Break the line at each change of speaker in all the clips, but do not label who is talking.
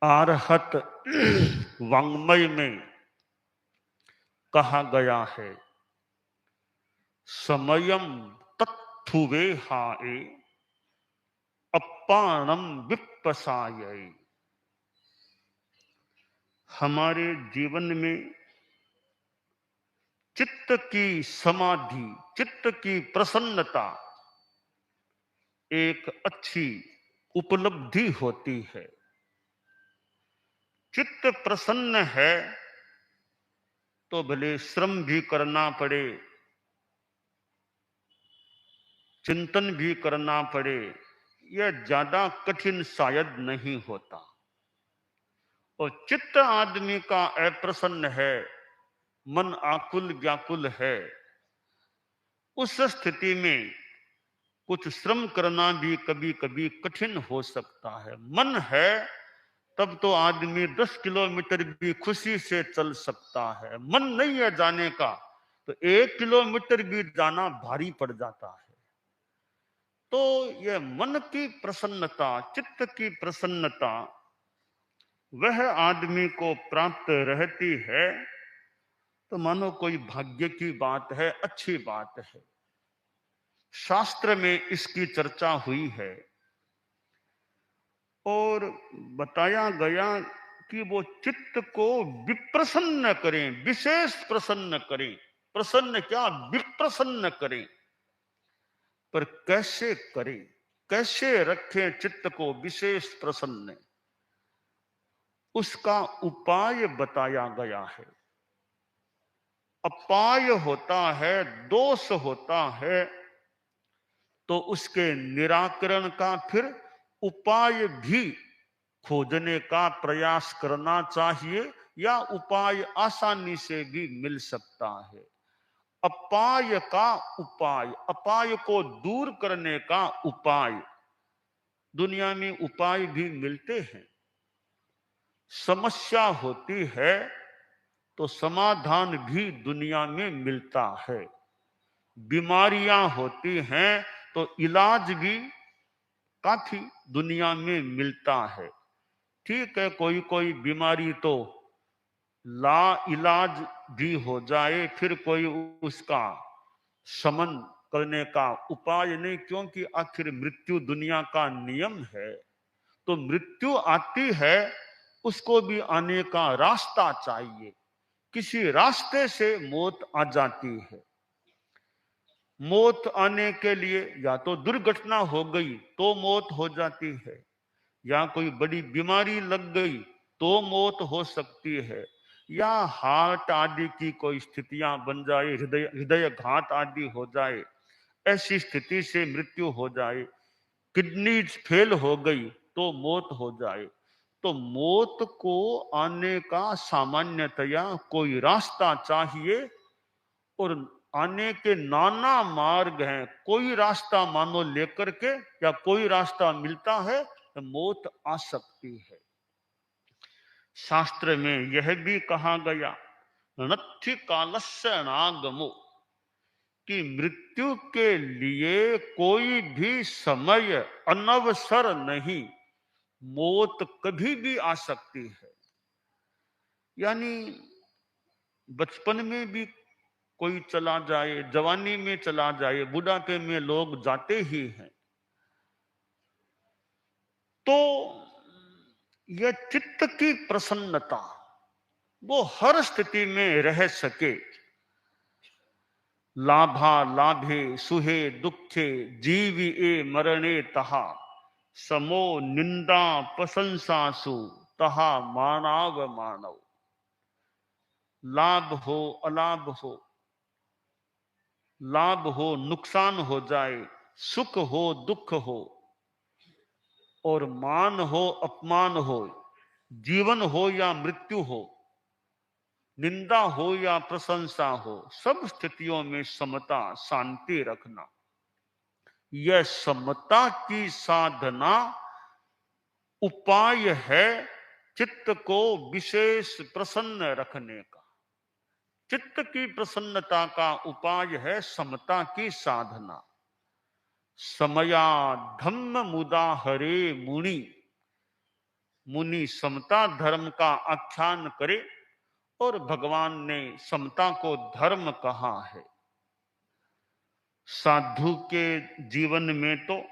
आरहत वाङ्मय में कहा गया है, समयम तत्थुवेहाए अप्पाणम विप्पसायै। हमारे जीवन में चित्त की समाधि, चित्त की प्रसन्नता एक अच्छी उपलब्धि होती है। चित्त प्रसन्न है तो भले श्रम भी करना पड़े, चिंतन भी करना पड़े, यह ज्यादा कठिन शायद नहीं होता। और चित्त आदमी का अप्रसन्न है, मन आकुल व्याकुल है, उस स्थिति में कुछ श्रम करना भी कभी कभी कठिन हो सकता है। मन है तब तो आदमी 10 किलोमीटर भी खुशी से चल सकता है। मन नहीं है जाने का तो 1 किलोमीटर भी जाना भारी पड़ जाता है। तो यह मन की प्रसन्नता, चित्त की प्रसन्नता वह आदमी को प्राप्त रहती है तो मानो कोई भाग्य की बात है, अच्छी बात है। शास्त्र में इसकी चर्चा हुई है और बताया गया कि वो चित्त को विप्रसन्न करें, विशेष प्रसन्न करें। प्रसन्न क्या, विप्रसन्न करें। पर कैसे करें, कैसे रखें चित्त को विशेष प्रसन्न, उसका उपाय बताया गया है। अपाय होता है, दोष होता है, तो उसके निराकरण का फिर उपाय भी खोजने का प्रयास करना चाहिए, या उपाय आसानी से भी मिल सकता है। अपाय का उपाय, अपाय को दूर करने का उपाय, दुनिया में उपाय भी मिलते हैं। समस्या होती है तो समाधान भी दुनिया में मिलता है। बीमारियां होती हैं तो इलाज भी काफी दुनिया में मिलता है। ठीक है, कोई कोई बीमारी तो ला इलाज भी हो जाए, फिर कोई उसका शमन करने का उपाय नहीं, क्योंकि आखिर मृत्यु दुनिया का नियम है। तो मृत्यु आती है, उसको भी आने का रास्ता चाहिए। किसी रास्ते से मौत आ जाती है। मौत आने के लिए या तो दुर्घटना हो गई तो मौत हो जाती है, या कोई बड़ी बीमारी लग गई तो मौत हो सकती है, या हार्ट आदि की कोई स्थितियां बन जाए, हृदय हृदय घात आदि हो जाए, ऐसी स्थिति से मृत्यु हो जाए, किडनी फेल हो गई तो मौत हो जाए। तो मौत को आने का सामान्यतया कोई रास्ता चाहिए, और आने के नाना मार्ग हैं। कोई रास्ता मानो लेकर के, या कोई रास्ता मिलता है तो मौत आ सकती है। शास्त्र में यह भी कहा गया, नत्थि कालस्य नागमो, कि मृत्यु के लिए कोई भी समय अनवसर नहीं, मौत कभी भी आ सकती है। यानी बचपन में भी कोई चला जाए, जवानी में चला जाए, बुढ़ापे में लोग जाते ही हैं। तो यह चित्त की प्रसन्नता वो हर स्थिति में रह सके। लाभा लाभे सुहे दुखे जीवी ए मरणे तहा, समो निंदा प्रशंसासु तहा मानव मानव। लाभ हो अलाभ हो, लाभ हो नुकसान हो जाए, सुख हो दुख हो, और मान हो अपमान हो, जीवन हो या मृत्यु हो, निंदा हो या प्रशंसा हो, सब स्थितियों में समता शांति रखना, यह समता की साधना उपाय है चित्त को विशेष प्रसन्न रखने का। चित्त की प्रसन्नता का उपाय है समता की साधना। समया धम्म मुदा हरे मुनि, मुनि समता धर्म का आख्यान करे और भगवान ने समता को धर्म कहा है। साधु के जीवन में तो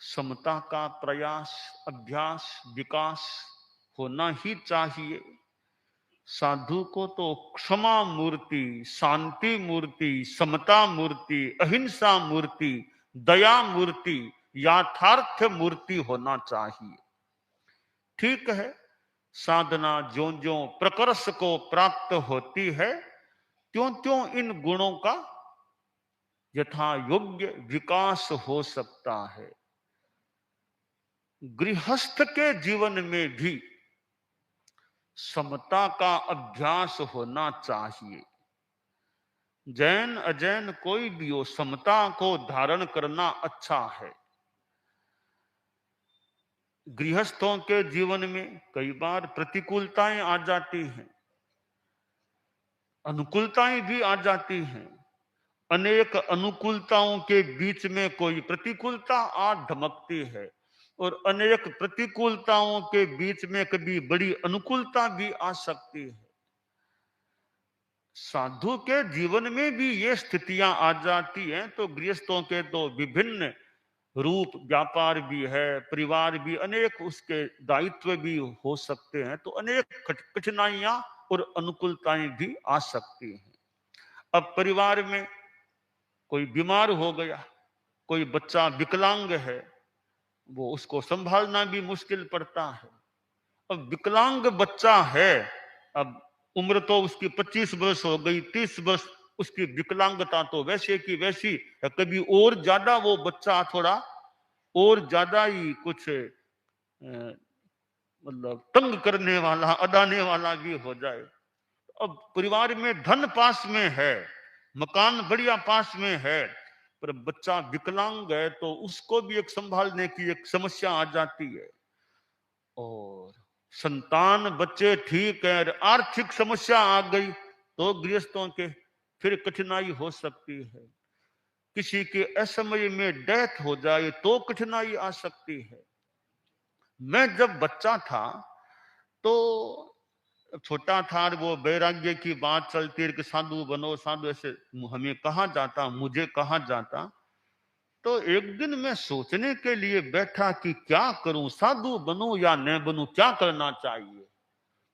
समता का प्रयास, अभ्यास, विकास होना ही चाहिए। साधु को तो क्षमा मूर्ति, शांति मूर्ति, समता मूर्ति, अहिंसा मूर्ति, दया मूर्ति, यथार्थ मूर्ति होना चाहिए। ठीक है, साधना ज्यों ज्यों प्रकर्ष को प्राप्त होती है, त्यों त्यों इन गुणों का यथा योग्य विकास हो सकता है। गृहस्थ के जीवन में भी समता का अभ्यास होना चाहिए। जैन अजैन कोई भी हो, समता को धारण करना अच्छा है। गृहस्थों के जीवन में कई बार प्रतिकूलताएं आ जाती हैं, अनुकूलताएं भी आ जाती हैं। अनेक अनुकूलताओं के बीच में कोई प्रतिकूलता आ धमकती है और अनेक प्रतिकूलताओं के बीच में कभी बड़ी अनुकूलता भी आ सकती है। साधु के जीवन में भी ये स्थितियां आ जाती हैं, तो गृहस्थों के तो विभिन्न रूप, व्यापार भी है, परिवार भी, अनेक उसके दायित्व भी हो सकते हैं, तो अनेक कठिनाइयां और अनुकूलताएं भी आ सकती हैं। अब परिवार में कोई बीमार हो गया, कोई बच्चा विकलांग है, वो उसको संभालना भी मुश्किल पड़ता है। अब विकलांग बच्चा है, अब उम्र तो उसकी 25 वर्ष हो गई, 30 वर्ष, उसकी विकलांगता तो वैसे की वैसी है। कभी और ज्यादा वो बच्चा थोड़ा और ज्यादा ही कुछ मतलब तंग करने वाला, अडाने वाला भी हो जाए। अब परिवार में धन पास में है, मकान बढ़िया पास में है, पर बच्चा विकलांग है, तो उसको भी एक संभालने की एक समस्या आ जाती है। और संतान बच्चे ठीक है, आर्थिक समस्या आ गई तो गृहस्थों के फिर कठिनाई हो सकती है। किसी के असमय में डेथ हो जाए तो कठिनाई आ सकती है। मैं जब बच्चा था तो छोटा था, वो वैराग्य की बात चलती है कि साधु बनो, साधु, ऐसे हमें कहा जाता, मुझे कहा जाता। तो एक दिन मैं सोचने के लिए बैठा कि क्या करूं, साधु बनूं या न बनूं, क्या करना चाहिए।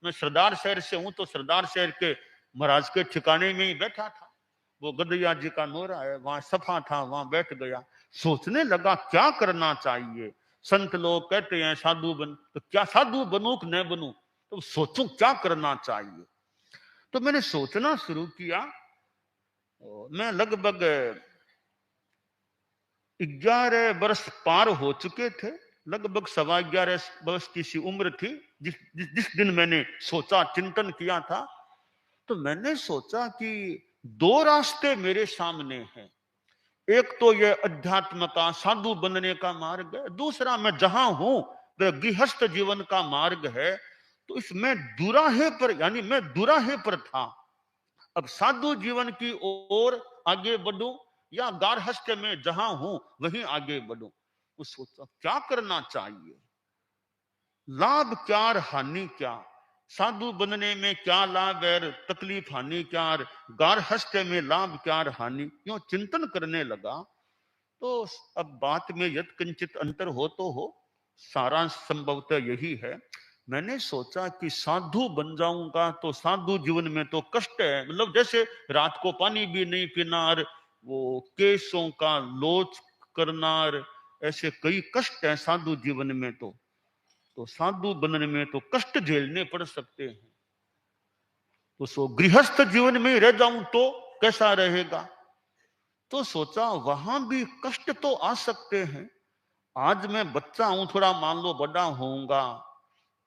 मैं सरदार शहर से हूं, तो सरदार शहर के महाराज के ठिकाने में ही बैठा था। वो गदैया जी का नोरा है, वहां सफा था, वहां बैठ गया। सोचने लगा क्या करना चाहिए। संत लोग कहते हैं साधु बन, तो क्या साधु बनूं कि न बनूं, तो सोचूं क्या करना चाहिए। तो मैंने सोचना शुरू किया। मैं लगभग 11 वर्ष पार हो चुके थे, लगभग 11.25 वर्ष की सी उम्र थी जिस दिन मैंने सोचा, चिंतन किया था। तो मैंने सोचा कि दो रास्ते मेरे सामने हैं। एक तो ये अध्यात्म का, साधु बनने का मार्ग है, दूसरा मैं जहां हूं वह गृहस्थ जीवन का मार्ग है। तो इसमें दुराहे पर, यानी मैं दुराहे पर था। अब साधु जीवन की ओर आगे बढ़ूं या गारहस्थ में जहां हूं वहीं आगे बढ़ूं। वो सोचा क्या करना चाहिए, लाभ क्या और हानि क्या, साधु बनने में क्या लाभ है, तकलीफ हानि क्या, और गारहस्थ में लाभ क्या और हानि, क्यों चिंतन करने लगा। तो अब बात में यद किंचित अंतर हो तो हो, सारांश संभवतः यही है। मैंने सोचा कि साधु बन जाऊंगा तो साधु जीवन में तो कष्ट है, मतलब जैसे रात को पानी भी नहीं पीना और वो केसों का लोच करना, और ऐसे कई कष्ट है साधु जीवन में। तो साधु बनने में तो कष्ट झेलने पड़ सकते हैं। तो सो गृहस्थ जीवन में रह जाऊं तो कैसा रहेगा। तो सोचा वहां भी कष्ट तो आ सकते हैं। आज मैं बच्चा हूं, थोड़ा मान लो बड़ा होऊंगा,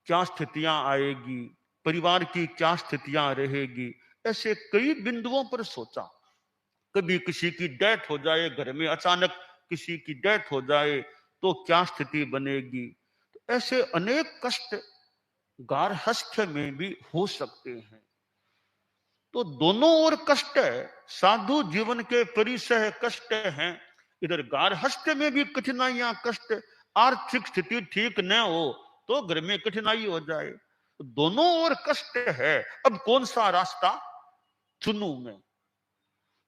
क्या स्थितियां आएगी, परिवार की क्या स्थितियां रहेगी, ऐसे कई बिंदुओं पर सोचा। कभी किसी की डेथ हो जाए घर में, अचानक किसी की डेथ हो जाए तो क्या स्थिति बनेगी। तो ऐसे अनेक कष्ट गारहस्थ में भी हो सकते हैं। तो दोनों ओर कष्ट है, साधु जीवन के परिसह कष्ट हैं, इधर गारहस्थ में भी कठिनाइयां, कष्ट, आर्थिक स्थिति ठीक न हो तो घर में कठिनाई हो जाए। तो दोनों ओर कष्ट है, अब कौन सा रास्ता चुनूं मैं?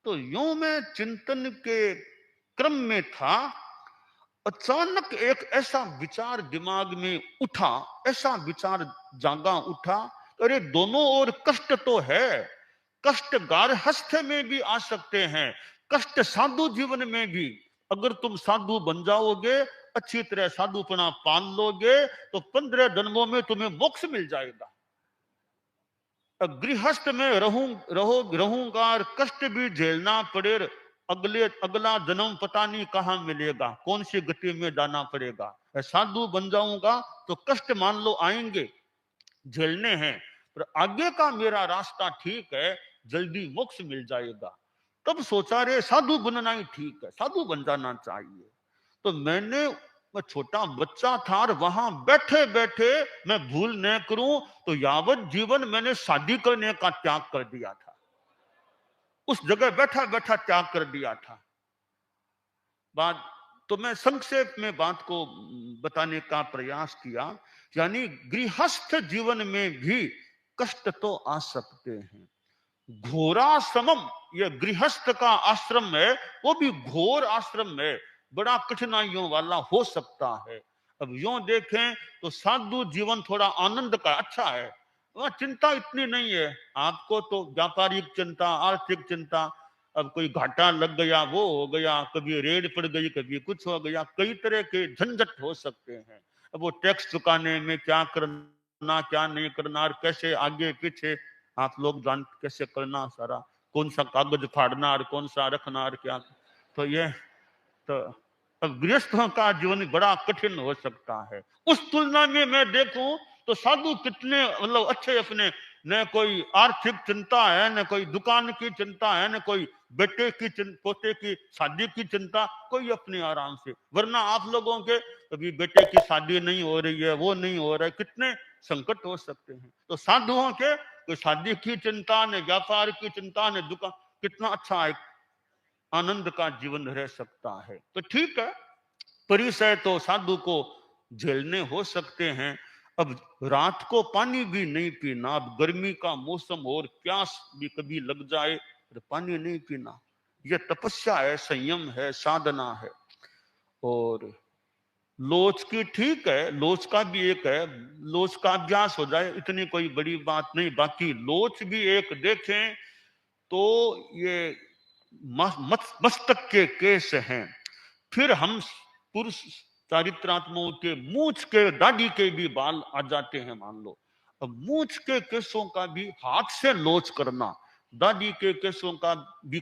तो यूं मैं चिंतन के क्रम में था, अचानक एक ऐसा विचार दिमाग में उठा, ऐसा विचार जागा उठा, अरे दोनों ओर कष्ट तो है, कष्ट गारहस्थ में भी आ सकते हैं, कष्ट साधु जीवन में भी। अगर तुम साधु बन जाओगे, अच्छी तरह साधुपना पाल लोगे, तो 15 जन्मों में तुम्हें मोक्ष मिल जाएगा। गृहस्थ में रहूंगा और कष्ट भी झेलना पड़े, अगला जन्म पता नहीं कहां मिलेगा, कौन सी गति में जाना पड़ेगा। साधु बन जाऊंगा तो कष्ट मान लो आएंगे, झेलने हैं, पर आगे का मेरा रास्ता ठीक है, जल्दी मोक्ष मिल जाएगा। तब सोचा रे साधु बनना ही ठीक है, साधु बन जाना चाहिए। तो मैं छोटा बच्चा था और वहां बैठे बैठे मैं भूल न करूं, तो यावत जीवन मैंने शादी करने का त्याग कर दिया था, उस जगह बैठा बैठा त्याग कर दिया था। बात तो मैं संक्षेप में बात को बताने का प्रयास किया, यानी गृहस्थ जीवन में भी कष्ट तो आ सकते हैं। घोराश्रमम, यह गृहस्थ का आश्रम है, वो भी घोर आश्रम है, बड़ा कठिनाइयों वाला हो सकता है। अब यूं देखें तो साधु जीवन थोड़ा आनंद का अच्छा है, वहां चिंता इतनी नहीं है। आपको तो व्यापारिक चिंता, आर्थिक चिंता, अब कोई घाटा लग गया वो हो गया, कभी रेड पड़ गई, कभी कुछ हो गया, कई तरह के झंझट हो सकते हैं। अब वो टैक्स चुकाने में क्या करना क्या नहीं करना, और कैसे आगे पीछे आप लोग जान कैसे करना सारा, कौन सा कागज फाड़ना और कौन सा रखना और क्या। तो ये तो अब गृहस्थों का जीवन बड़ा कठिन हो सकता है। उस तुलना में मैं देखूं तो साधु कितने मतलब अच्छे, अपने न कोई आर्थिक चिंता है, न कोई दुकान की चिंता है, न कोई बेटे की पोते की शादी की चिंता, कोई अपने आराम से। वरना आप लोगों के कभी बेटे की शादी नहीं हो रही है, वो नहीं हो रहा है, कितने संकट हो सकते हैं। तो साधुओं के कोई शादी की चिंता, न व्यापार की चिंता, न दुकान, कितना अच्छा है, आनंद का जीवन रह सकता है। तो ठीक है, परिसय तो साधु को झेलने हो सकते हैं। अब रात को पानी भी नहीं पीना, अब गर्मी का मौसम और प्यास भी कभी लग जाए तो पानी नहीं पीना, यह तपस्या है, संयम है, साधना है। और लोच की ठीक है, लोच का भी एक है, लोच का अभ्यास हो जाए इतनी कोई बड़ी बात नहीं। बाकी लोच भी एक देखें तो ये मस्तक के केस हैं। फिर हम पुरुष चारित्रात्माओं के मूछ के दाढ़ी के भी बाल आ जाते हैं, मान लो। अब मूछ के केसों का भी हाथ से लोच करना, दाढ़ी के केसों का भी,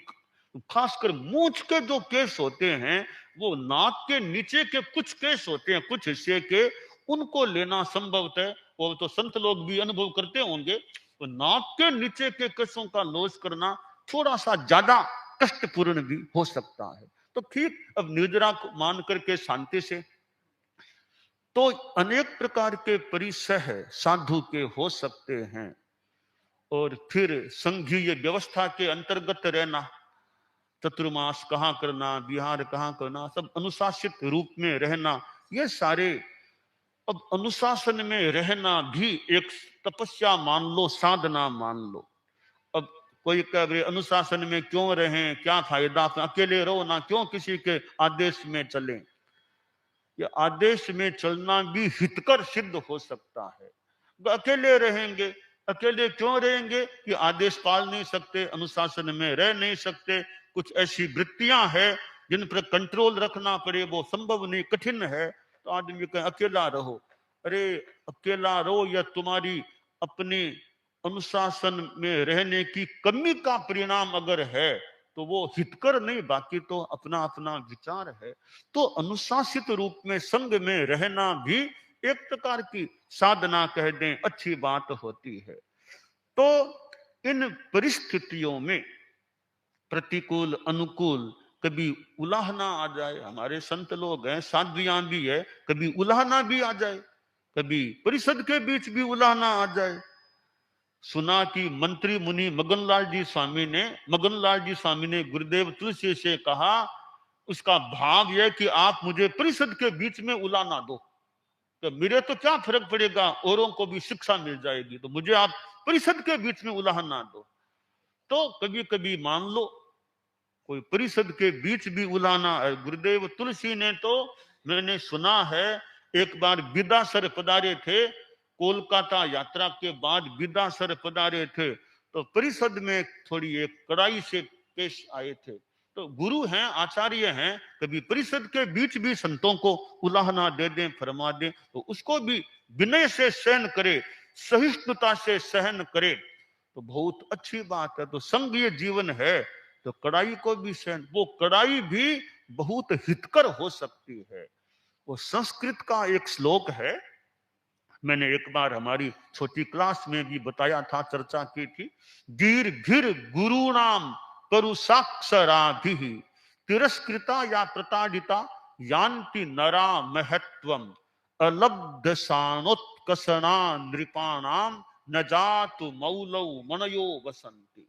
खासकर मूछ के जो केस होते हैं, वो नाक के नीचे के कुछ केस होते हैं, कुछ हिस्से के, उनको लेना संभवतः, वो तो संत लोग भी अनुभव करते होंगे। तो नाक के नीचे के केसों का लोच करना थोड़ा सा ज्यादा कष्टपूर्ण भी हो सकता है। तो ठीक, अब निर्जरा को मान करके शांति से, तो अनेक प्रकार के परिसह साधु के हो सकते हैं। और फिर संघीय व्यवस्था के अंतर्गत रहना, चतुर्मास कहाँ करना, विहार कहाँ करना, सब अनुशासित रूप में रहना, ये सारे। अब अनुशासन में रहना भी एक तपस्या मान लो, साधना मान लो। अब कोई कहे अनुशासन में क्यों रहें, क्या फायदा, अकेले रहो ना, क्यों किसी के आदेश में चलें। ये आदेश में चलना भी हितकर सिद्ध हो सकता है। तो अकेले रहेंगे, अकेले क्यों रहेंगे कि आदेश पाल नहीं सकते, अनुशासन में रह नहीं सकते, कुछ ऐसी वृत्तियां हैं जिन पर कंट्रोल रखना पड़े, वो संभव नहीं, कठिन है। तो आदमी कहे अकेला रहो, अरे अकेला रहो, या तुम्हारी अपनी अनुशासन में रहने की कमी का परिणाम अगर है तो वो हितकर नहीं, बाकी तो अपना अपना विचार है। तो अनुशासित रूप में संग में रहना भी एक प्रकार की साधना कह दें, अच्छी बात होती है। तो इन परिस्थितियों में प्रतिकूल अनुकूल कभी उलाहना आ जाए, हमारे संत लोग हैं, साध्वियां भी है, कभी उलाहना भी आ जाए, कभी परिषद के बीच भी उलाहना आ जाए। सुना कि मंत्री मुनि मगनलाल जी स्वामी ने गुरुदेव तुलसी से कहा, उसका भाव यह कि आप मुझे परिषद के बीच में उलाना दो। तो मेरे तो क्या फर्क पड़ेगा, औरों को भी शिक्षा मिल जाएगी, तो मुझे आप परिषद के बीच में उलाहन ना दो। तो कभी कभी मान लो कोई परिषद के बीच भी उलाना है। गुरुदेव तुलसी ने तो, मैंने सुना है, एक बार बिदासर पधारे थे, कोलकाता यात्रा के बाद बिदासर पधारे थे, तो परिषद में थोड़ी एक कड़ाई से पेश आए थे। तो गुरु हैं, आचार्य हैं, कभी परिषद के बीच भी संतों को उलाहना दे दें, फरमा दें, तो उसको भी विनय से सहन करे, सहिष्णुता से सहन करे, तो बहुत अच्छी बात है। तो संग ये जीवन है, तो कड़ाई को भी सहन, वो कड़ाई भी बहुत हितकर हो सकती है। वो संस्कृत का एक श्लोक है, मैंने एक बार हमारी छोटी क्लास में भी बताया था, चर्चा की थी। दीर्घिर गुरुणाम करुसाक्षराभि तिरस्कृता या प्रताड़िता यान्ति नरा महत्वम अलब्ध सानोत्कसना नृपाणाम न जातु मौलौ मनयो वसंती।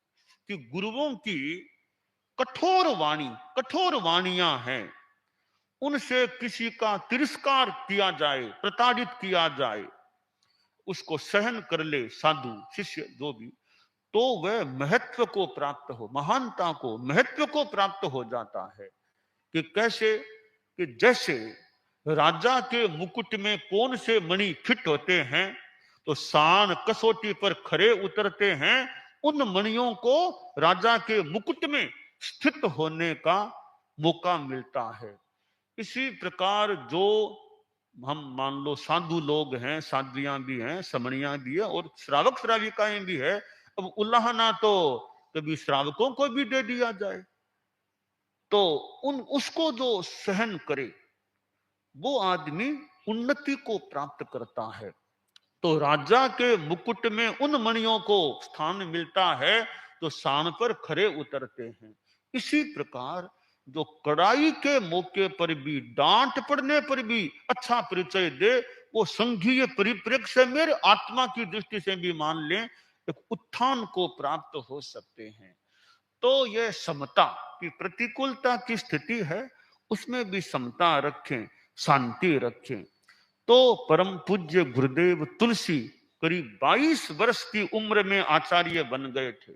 कि गुरुओं की कठोर वाणियां हैं, उनसे किसी का तिरस्कार किया जाए, प्रताड़ित किया जाए, उसको सहन कर ले साधु शिष्य जो भी, तो वह महत्व को प्राप्त हो, महानता को, महत्व को प्राप्त हो जाता है। कि कैसे, कि जैसे राजा के मुकुट में कौन से मणि फिट होते हैं, तो शान कसौटी पर खरे उतरते हैं, उन मणियों को राजा के मुकुट में स्थित होने का मौका मिलता है। इसी प्रकार जो हम मान लो साधु लोग हैं, साध्वियां भी हैं, समणियां भी है, और श्रावक श्राविकाएं भी है। अब उल्लाहना तो कभी श्रावकों को भी दे दिया जाए, तो उसको जो सहन करे, वो आदमी उन्नति को प्राप्त करता है। तो राजा के मुकुट में उन मणियों को स्थान मिलता है, तो शान पर खरे उतरते हैं। इसी प्रकार जो कड़ाई के मौके पर भी, डांट पड़ने पर भी अच्छा परिचय दे, वो संघीय परिप्रेक्ष्य में आत्मा की दृष्टि से भी मान लें, एक उत्थान को प्राप्त हो सकते हैं। तो यह समता की, प्रतिकूलता की स्थिति है, उसमें भी समता रखें, शांति रखें। तो परम पूज्य गुरुदेव तुलसी करीब 22 वर्ष की उम्र में आचार्य बन गए थे,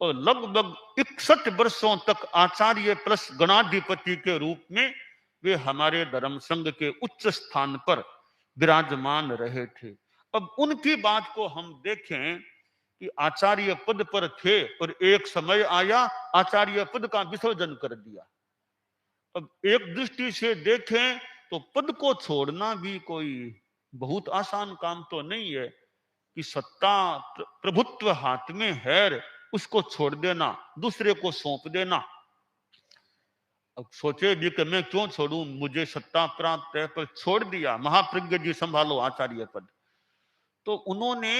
और लगभग 61 वर्षों तक आचार्य प्लस गणाधिपति के रूप में वे हमारे धर्म संघ के उच्च स्थान पर विराजमान रहे थे। अब उनकी बात को हम देखें कि आचार्य पद पर थे, और एक समय आया आचार्य पद का विसर्जन कर दिया। अब एक दृष्टि से देखें तो पद को छोड़ना भी कोई बहुत आसान काम तो नहीं है, कि सत्ता प्रभुत्व हाथ में है, उसको छोड़ देना, दूसरे को सौंप देना। अब सोचे भी कि मैं क्यों छोड़ूं, मुझे सत्ता प्राप्त है, पर छोड़ दिया, महाप्रज्ञ जी संभालो आचार्य पद। तो उन्होंने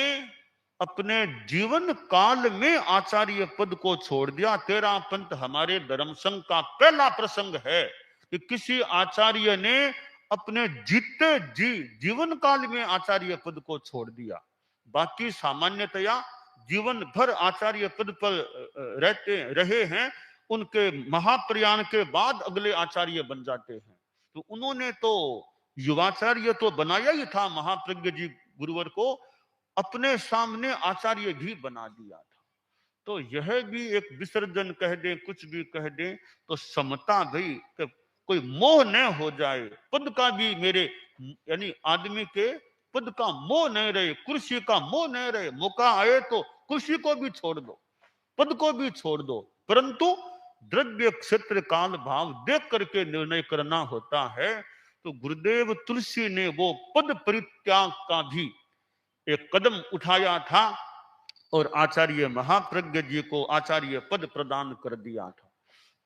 अपने जीवन काल में आचार्य पद को छोड़ दिया। 13 पंथ हमारे धर्म संघ का पहला प्रसंग है कि किसी आचार्य ने अपने जीते जीवन काल में आचार्य पद को छोड़ दिया। बाकी सामान्यतया जीवन भर आचार्य पद पर रहे हैं, उनके महाप्रयाण के बाद अगले आचार्य बन जाते हैं। तो उन्होंने तो युवाचार्य तो बनाया ही था, महाप्रज्ञ जी गुरुवर को अपने सामने आचार्य भी बना दिया था। तो यह भी एक विसर्जन कह दे, कुछ भी कह दे, तो समता भाई, कोई मोह न हो जाए पद का भी, मेरे यानी आदमी के पद का मोह नहीं रहे, कुर्सी का मोह नहीं रहे। मौका आए तो कुर्सी को भी छोड़ दो, पद को भी छोड़ दो, परंतु द्रव्य क्षेत्र काल भाव देख करके निर्णय करना होता है। तो गुरुदेव तुलसी ने वो पद परित्याग का भी एक कदम उठाया था, और आचार्य महाप्रज्ञ जी को आचार्य पद प्रदान कर दिया था।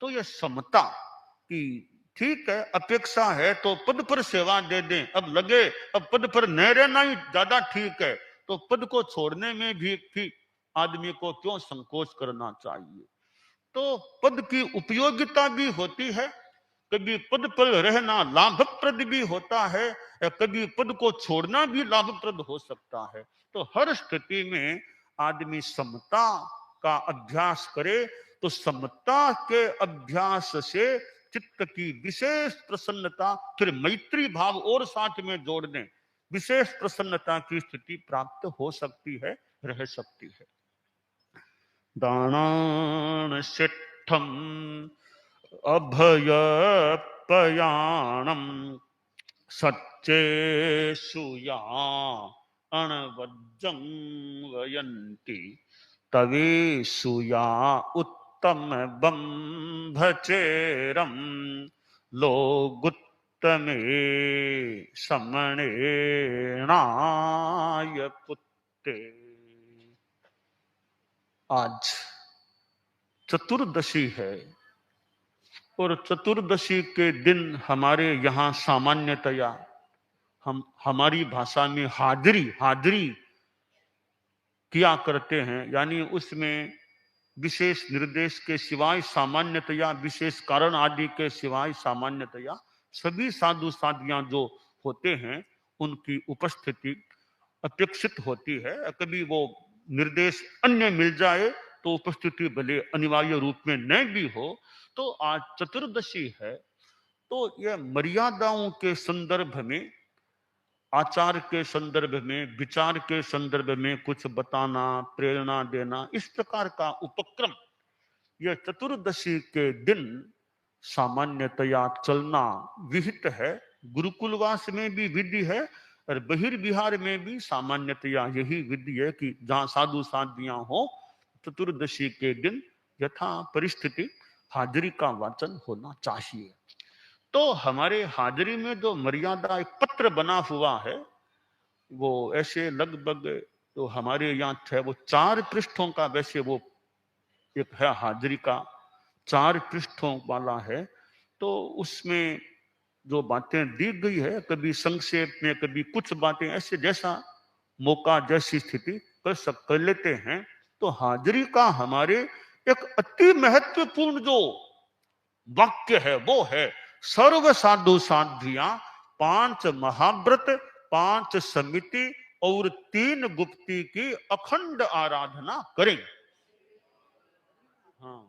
तो यह समता की, ठीक है, अपेक्षा है तो पद पर सेवा दे दें, अब लगे अब पद पर न रहना ही ज्यादा ठीक है, तो पद को छोड़ने में भी आदमी को क्यों संकोच करना चाहिए। तो पद की उपयोगिता भी होती है, कभी पद पर रहना लाभप्रद भी होता है, या कभी पद को छोड़ना भी लाभप्रद हो सकता है। तो हर स्थिति में आदमी समता का अभ्यास करे, तो समता के अभ्यास से चित्त की विशेष प्रसन्नता, फिर मैत्री भाव और साथ में जोड़ दें, विशेष प्रसन्नता की स्थिति प्राप्त हो सकती है, रह सकती है। दानान शिष्ठम अभयपयाणम सच्चेषु या अणवज्जं वयन्ति तवेषु या उत्तम बंभचेरम लोगुत्तमे समणेनाय पुत्ते। आज चतुर्दशी है और चतुर्दशी के दिन हमारे यहाँ सामान्यतया हमारी भाषा में हाजरी किया करते हैं, यानी उसमें विशेष निर्देश के सिवाय सामान्यतया, विशेष कारण आदि के सिवाय सामान्यतया सभी साधु साधियां जो होते हैं उनकी उपस्थिति अपेक्षित होती है। कभी वो निर्देश अन्य मिल जाए तो उपस्थिति भले अनिवार्य रूप में न भी हो। तो आज चतुर्दशी है, तो यह मर्यादाओं के संदर्भ में, आचार के संदर्भ में, विचार के संदर्भ में कुछ बताना, प्रेरणा देना, इस प्रकार का उपक्रम यह चतुर्दशी के दिन सामान्यतया चलना विहित है। गुरुकुलवास में भी विधि है और बहिर्विहार में भी सामान्यतया यही विधि है कि जहां साधु साधियां हो चतुर्दशी के दिन यथा परिस्थिति हाजिरी का वाचन होना चाहिए। तो हमारे हाजिरी में जो मर्यादा एक पत्र बना हुआ है वो ऐसे लगभग तो हमारे यहाँ है वो 4 पृष्ठों का, वैसे वो एक है हाजिरी का 4 पृष्ठों वाला है। तो उसमें जो बातें दी गई है कभी संक्षेप में, कभी कुछ बातें ऐसे जैसा मौका जैसी स्थिति कर लेते हैं। तो हाजिरी का हमारे एक अति महत्वपूर्ण जो वाक्य है वो है सर्व साधु साध्वियां 5 महाव्रत, 5 समिति और 3 गुप्ती की अखंड आराधना करें। हाँ,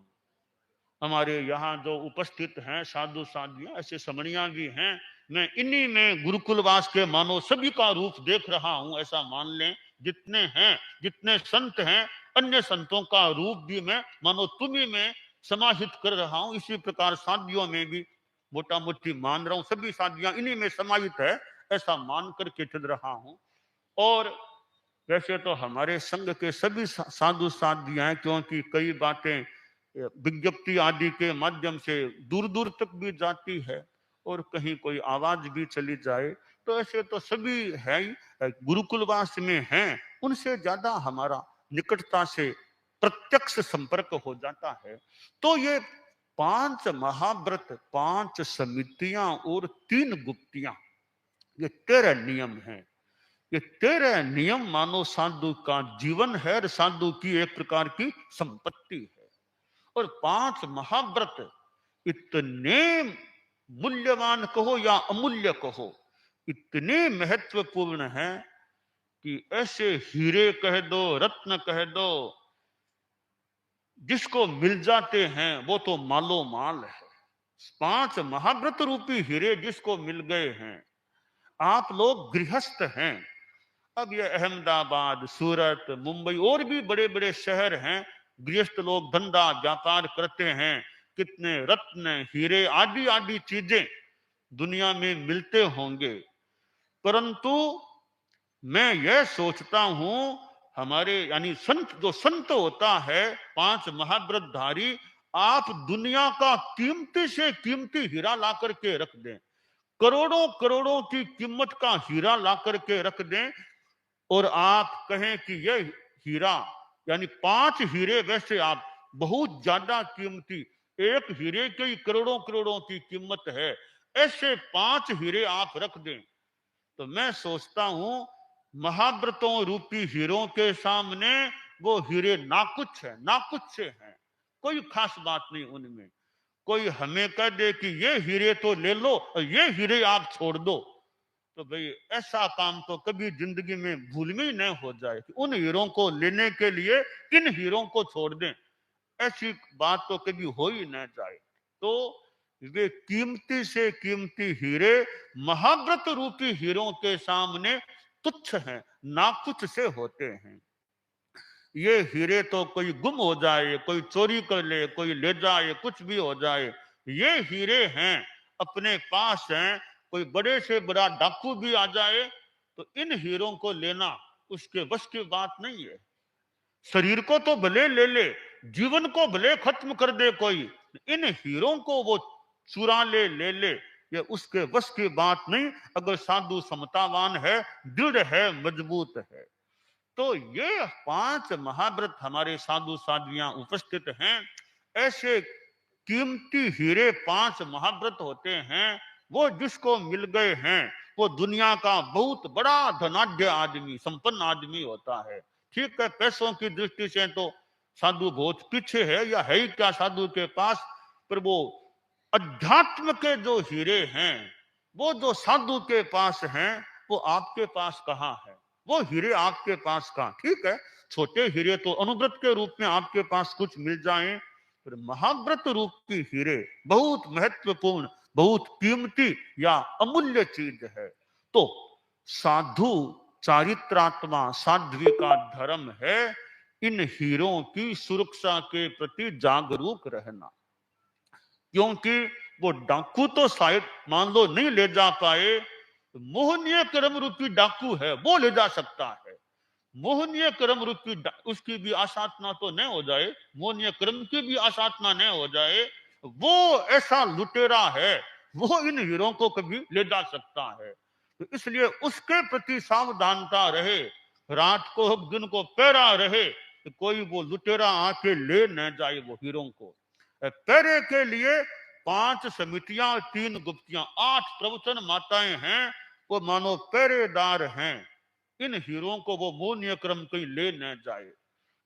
हमारे यहाँ जो उपस्थित हैं साधु साधियां ऐसे समणियां भी हैं। मैं इन्हीं में गुरुकुलवास के मानो सभी का रूप देख रहा हूं, ऐसा मान लें। जितने हैं, जितने संत हैं, अन्य संतों का रूप भी मैं मानो तुम्ही में समाहित कर रहा हूं। इसी प्रकार साधियों में भी मोटा मोटी मान रहा हूं, सभी साधियां इन्हीं में समाहित है, ऐसा मान करके चल रहा हूं। और वैसे तो हमारे संघ के सभी साधु साधियां हैं, क्योंकि कई बातें विज्ञप्ति आदि के माध्यम से दूर दूर तक भी जाती है और कहीं कोई आवाज भी चली जाए तो ऐसे तो सभी है ही, गुरुकुलवास में हैं, उनसे ज्यादा हमारा निकटता से प्रत्यक्ष संपर्क हो जाता है। तो ये 5 महाव्रत, 5 समितियां और 3 गुप्तियां, ये 13 नियम हैं। ये 13 नियम मानो साधु का जीवन है और साधु की एक प्रकार की संपत्ति है। और 5 महाव्रत इतने मूल्यवान कहो या अमूल्य कहो, इतने महत्वपूर्ण है कि ऐसे हीरे कह दो, रत्न कह दो, जिसको मिल जाते हैं वो तो मालो माल है। 5 महाव्रत रूपी हीरे जिसको मिल गए हैं। आप लोग गृहस्थ हैं, अब ये अहमदाबाद, सूरत, मुंबई और भी बड़े बड़े शहर हैं, गृहस्थ लोग धंधा व्यापार करते हैं, कितने रत्न, हीरे आदि आदि चीजें दुनिया में मिलते होंगे। परंतु मैं यह सोचता हूं हमारे यानी संत, जो संत होता है 5 महाव्रतधारी, आप दुनिया का कीमती से कीमती हीरा ला करके रख दें, करोड़ों करोड़ों की कीमत का हीरा ला करके रख दें और आप कहें कि यह हीरा यानी 5 हीरे, वैसे आप बहुत ज्यादा कीमती, एक हीरे की ही करोड़ों करोड़ों की कीमत है, ऐसे 5 हीरे आप रख दें। तो मैं सोचता हूं महाव्रतों रूपी हीरों के सामने वो हीरे नाकुछ है, नाकुछ से हैं, कोई खास बात नहीं उनमें। कोई हमें कह दे कि ये हीरे तो ले लो और ये हीरे आप छोड़ दो, तो भाई ऐसा काम तो कभी जिंदगी में भूल में ही न हो जाए कि उन हीरों को लेने के लिए किन हीरों को छोड़ दें, ऐसी बात तो कभी हो ही न जाए। तो वे कीमती से कीमती हीरे महाव्रत रूपी हीरों के सामने तुच्छ हैं, नाकुछ से होते हैं। ये हीरे तो कोई गुम हो जाए, कोई चोरी कर ले, कोई ले जाए, कुछ भी हो जाए, ये हीरे हैं, अपने पास हैं। कोई बड़े से बड़ा डाकू भी आ जाए तो इन हीरों को लेना उसके बस की बात नहीं है। शरीर को तो भले ले ले, जीवन को भले खत्म कर दे कोई, इन हीरों को वो चुरा ले ले, ये उसके बस की बात नहीं। अगर साधु समतावान है, दृढ़ है, मजबूत है। तो ये 5 महाव्रत हमारे साधु साध्वियां उपस्थित हैं। ऐसे कीमती हीरे 5 महाव्रत होते हैं। वो जिसको मिल गए हैं वो दुनिया का बहुत बड़ा धनाढ्य आदमी, संपन्न आदमी होता है। ठीक है, पैसों की दृष्टि से तो साधु बहुत पीछे है, या है ही क्या साधु के पास। पर वो अध्यात्म के जो हीरे हैं, वो जो साधु के पास हैं, वो आपके पास कहाँ है? वो हीरे आपके पास कहाँ? ठीक है, छोटे हीरे तो अनुव्रत के रूप में आपके पास कुछ मिल जाएं, पर महाव्रत रूप की हीरे बहुत महत्वपूर्ण, बहुत कीमती या अमूल्य चीज है। तो साधु चारित्रात्मा साध्वी का धर्म है इन हीरों की सुरक्षा के प्रति जागरूक रहना। क्योंकि वो डाकू तो शायद मान लो नहीं ले जा पाए, मोहनीय कर्म रूपी डाकू है, वो ले जा सकता है। मोहनीय कर्म रूपी उसकी भी आसाधना तो नहीं हो जाए, मोहनीय कर्म की भी आसाधना नहीं हो जाए, वो ऐसा लुटेरा है, वो इन हीरों को कभी ले जा सकता है। तो इसलिए उसके प्रति सावधानता रहे, रात को दिन को पहरा रहे, तो कोई वो लुटेरा आके ले न जाए वो हीरों को। पहरे के लिए 5 समितियां, 3 गुप्तियां, 8 प्रवचन माताएं हैं, वो मानो पहरेदार हैं। इन हीरों को वो मोहनीय क्रम कहीं ले न जाए।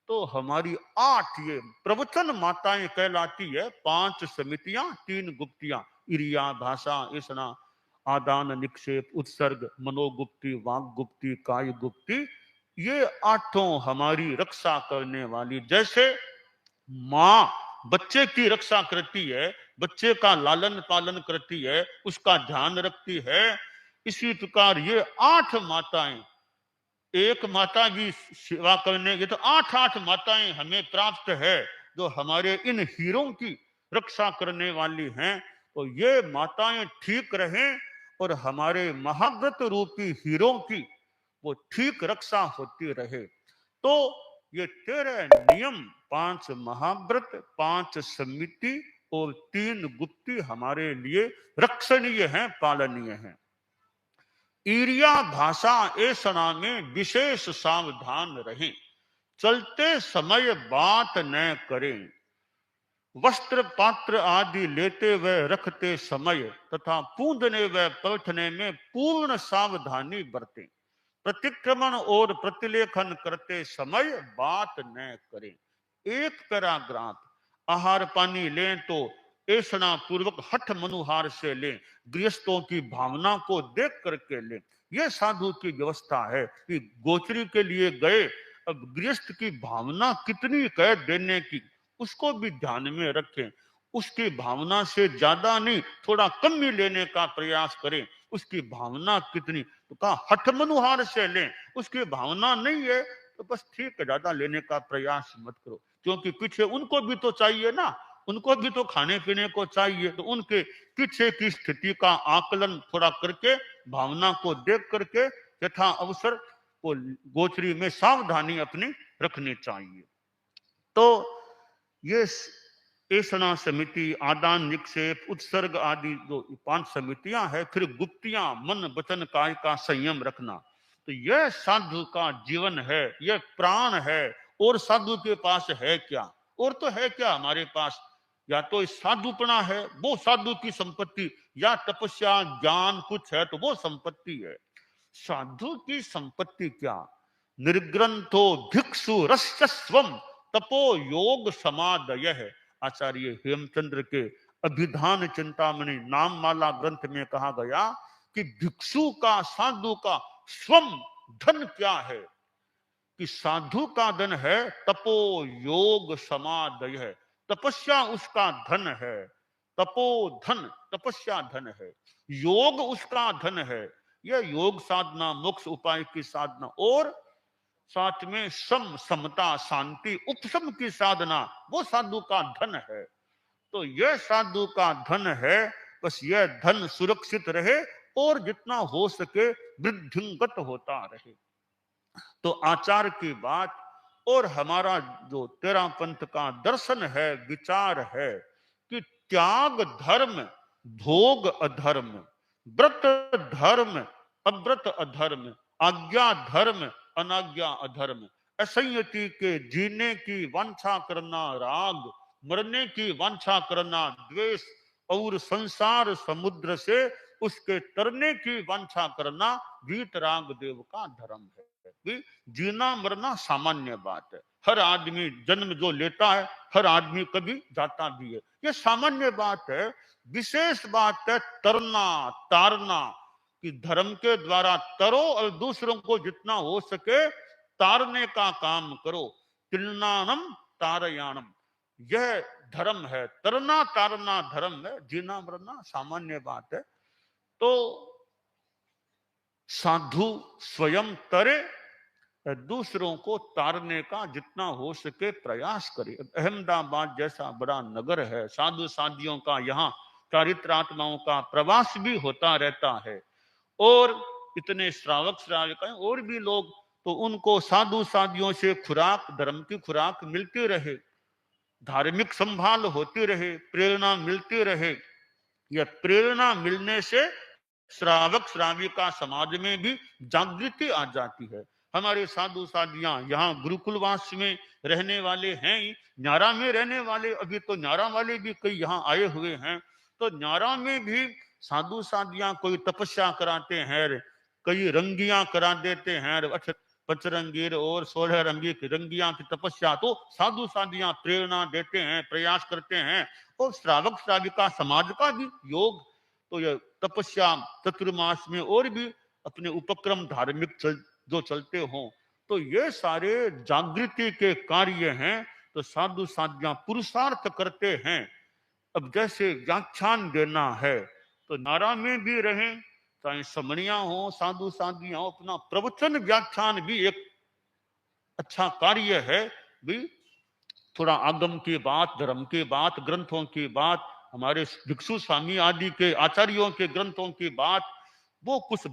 तो हमारी 8 ये प्रवचन माताएं कहलाती है। 5 समितियां, 3 गुप्तियां, इरिया, भाषा, ईसना, आदान, निक्षेप, उत्सर्ग, मनोगुप्ति, वाक गुप्ति, काय गुप्ति, ये 8 हमारी रक्षा करने वाली। जैसे माँ बच्चे की रक्षा करती है, बच्चे का लालन पालन करती है, उसका ध्यान रखती है, इसी प्रकार ये 8 माताएं, एक माता की सेवा करने के तो 8 माताएं हमें प्राप्त है, जो हमारे इन हीरों की रक्षा करने वाली हैं। तो ये माताएं ठीक रहें और हमारे महाव्रत रूपी हीरों की वो ठीक रक्षा होती रहे। तो ये 13 नियम, 5 महाव्रत, 5 समिति और 3 गुप्ती हमारे लिए रक्षणीय हैं, पालनीय हैं। ईरिया, भाषा, ऐसना में विशेष सावधान रहें। चलते समय बात न करें। वस्त्र पात्र आदि लेते व रखते समय तथा पूंजने व पलटने में पूर्ण सावधानी बरतें। प्रतिक्रमण और प्रतिलेखन करते समय बात न करें। एक पैराग्राफ, आहार पानी लें तो ऐसना पूर्वक हठ मनुहार से लें, गृहस्थों की भावना को देख करके लें। यह साधु की व्यवस्था है कि गोचरी के लिए गए, अब गृहस्थ की भावना कितनी कह देने की, उसको भी ध्यान में रखें। उसकी भावना से ज्यादा नहीं, थोड़ा कम ही लेने का प्रयास करें। उसकी भावना कितनी, तो कहा हठ मनुहार से लें। उसकी भावना नहीं है तो बस ठीक है, ज्यादा लेने का प्रयास मत करो, क्योंकि पीछे उनको भी तो चाहिए ना, उनको भी तो खाने पीने को चाहिए। तो उनके पीछे की स्थिति का आकलन थोड़ा करके, भावना को देख करके यथा अवसर वो गोचरी में सावधानी अपनी रखनी चाहिए। तो ये ऐसना समिति, आदान निक्षेप, उत्सर्ग आदि जो 5 समितियां हैं। फिर गुप्तियां, मन वचन काय का संयम रखना। तो यह साधु का जीवन है, यह प्राण है। और साधु के पास है क्या? और तो है क्या हमारे पास? या तो साधुपना है, वो साधु की संपत्ति, या तपस्या ज्ञान कुछ है तो वो संपत्ति है। साधु की संपत्ति क्या? निर्ग्रंथो भिक्षु रस्यस्वम तपो योग समादय है। आचार्य हेमचंद्र के अभिधान चिंतामणि नाम माला ग्रंथ में कहा गया कि भिक्षु का, साधु का स्वम धन क्या है? कि साधु का धन है तपो योग समादय है, तपस्या उसका धन है। तपोधन, तपस्या धन है, योग उसका धन है। यह योग साधना, मोक्ष उपाय की साधना, और साथ में सम, समता, शांति, उपशम की साधना, वो साधु का धन है। तो यह साधु का धन है। बस यह धन सुरक्षित रहे और जितना हो सके वृद्धिंगत होता रहे। तो आचार की बात और हमारा जो तेरा पंथ का दर्शन है, विचार है कि त्याग धर्म, भोग अधर्म, व्रत धर्म, अव्रत अधर्म, आज्ञा धर्म, अनाज्ञा अधर्म, असंयति के जीने की वांछा करना राग, मरने की वांछा करना द्वेष, और संसार समुद्र से उसके तरने की वांछा करना वीतराग देव का धर्म है। कि जीना मरना सामान्य बात है, हर आदमी जन्म जो लेता है, हर आदमी कभी जाता भी है, ये सामान्य बात है। विशेष बात है तरना, तारना, कि धर्म के द्वारा तरो और दूसरों को जितना हो सके तारने का काम करो। तिलनानम तारयानम, यह धर्म है। तरना तारना धर्म है, जीना मरना सामान्य बात है। तो साधु स्वयं तरे, दूसरों को तारने का जितना हो सके प्रयास करे। अहमदाबाद जैसा बड़ा नगर है, साधु साधियों का यहाँ चारित्रात्माओं का प्रवास भी होता रहता है, और इतने श्रावक श्राविकाएं और भी लोग, तो उनको साधु साधियों से खुराक, धर्म की खुराक मिलती रहे, धार्मिक संभाल होती रहे, प्रेरणा मिलती रहे। यह प्रेरणा मिलने से श्रावक श्राविका समाज में भी जागृति आ जाती है। हमारे साधु साधियां यहाँ गुरुकुलवास में रहने वाले हैं ही, न्यारा में रहने वाले, अभी तो न्यारा वाले भी कई यहाँ आए हुए हैं। तो न्यारा में भी साधु साधियां कोई तपस्या कराते हैं, कई रंगियां करा देते हैं, पचरंगीर और 16 रंगी की रंगियां की तपस्या तो साधु साधियां प्रेरणा देते हैं, प्रयास करते हैं। और श्रावक श्राविका समाज का भी योग, तो यह तपस्या चतुर्मास में और भी अपने उपक्रम धार्मिक जो चलते हों, तो ये सारे जागृति के कार्य हैं। तो साधु साधियां पुरुषार्थ करते हैं। अब जैसे व्याख्यान देना है, तो नारा में भी रहें, चाहे समणियां हो, साधु साधियां हो, अपना प्रवचन व्याख्यान भी एक अच्छा कार्य है। भी थोड़ा आगम की बात, धर्म की बात, ग्रंथों की बात, हमारे भिक्षु स्वामी आदि के आचार्यों के ग्रंथों की बात, वो कुछ